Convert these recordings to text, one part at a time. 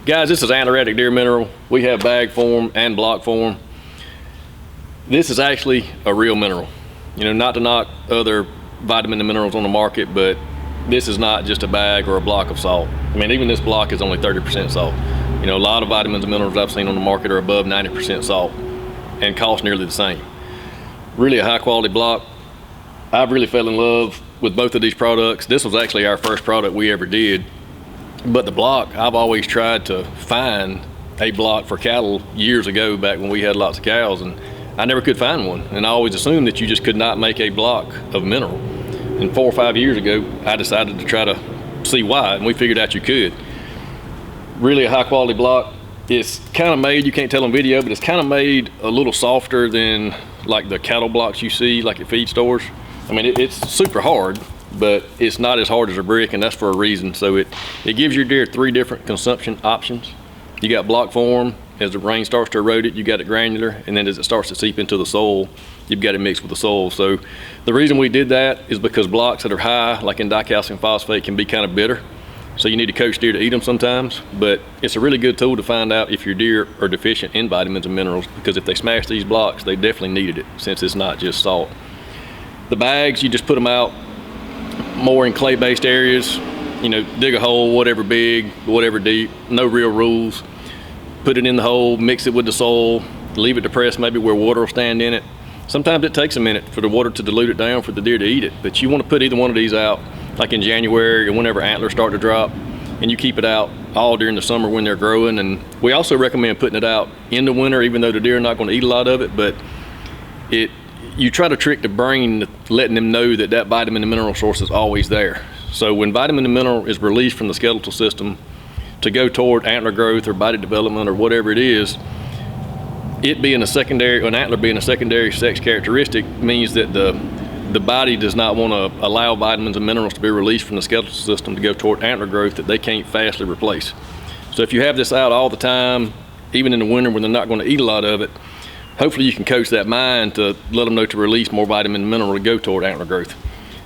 Guys, this is Antler Addict Deer Mineral. We have bag form and block form. This is actually a real mineral. You know, not to knock other vitamin and minerals on the market, but this is not just a bag or a block of salt. I mean, even this block is only 30% salt. You know, a lot of vitamins and minerals I've seen on the market are above 90% salt and cost nearly the same. Really a high quality block. I've really fell in love with both of these products. This was actually our first product we ever did. But the block, I've always tried to find a block for cattle years ago, back when we had lots of cows, and I never could find one. And I always assumed that you just could not make a block of mineral. And 4 or 5 years ago, I decided to try to see why, and we figured out you could. Really a high quality block. It's kind of made, you can't tell on video, but it's kind of made a little softer than like the cattle blocks you see like at feed stores. I mean, it's super hard, but it's not as hard as a brick, and that's for a reason. So it gives your deer 3 different consumption options. You got block form. As the rain starts to erode it, you got it granular, and then as it starts to seep into the soil, you've got it mixed with the soil. So the reason we did that is because blocks that are high, like in dicalcium phosphate, can be kind of bitter. So you need to coach deer to eat them sometimes, but it's a really good tool to find out if your deer are deficient in vitamins and minerals, because if they smash these blocks, they definitely needed it, since it's not just salt. The bags, you just put them out more in clay-based areas. You know, dig a hole, whatever big, whatever deep, no real rules. Put it in the hole, mix it with the soil, leave it depressed maybe where water will stand in it. Sometimes it takes a minute for the water to dilute it down for the deer to eat it, but you want to put either one of these out like in January or whenever antlers start to drop, and you keep it out all during the summer when they're growing. And we also recommend putting it out in the winter, even though the deer are not going to eat a lot of it, but you try to trick the brain, letting them know that that vitamin and mineral source is always there. So when vitamin and mineral is released from the skeletal system to go toward antler growth or body development or whatever it is, it being a secondary, an antler being a secondary sex characteristic, means that the body does not want to allow vitamins and minerals to be released from the skeletal system to go toward antler growth that they can't fastly replace. So if you have this out all the time, even in the winter when they're not going to eat a lot of it, hopefully you can coach that mind to let them know to release more vitamin and mineral to go toward antler growth.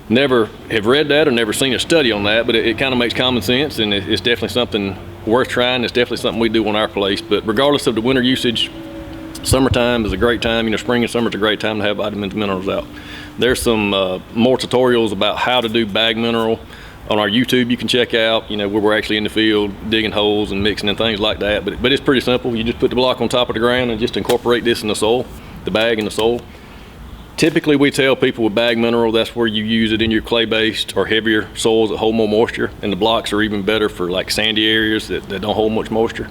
Never have read that or never seen a study on that, but it kind of makes common sense, and it's definitely something worth trying. It's definitely something we do on our place. But regardless of the winter usage, summertime is a great time. You know, spring and summer is a great time to have vitamins and minerals out. There's some more tutorials about how to do bag mineral on our YouTube you can check out, you know, where we're actually in the field digging holes and mixing and things like that. But it's pretty simple. You just put the block on top of the ground and just incorporate this in the soil, the bag in the soil. Typically we tell people with bag mineral, that's where you use it in your clay-based or heavier soils that hold more moisture, and the blocks are even better for like sandy areas that don't hold much moisture.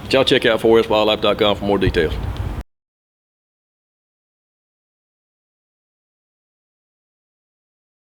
But y'all check out forestwildlife.com for more details.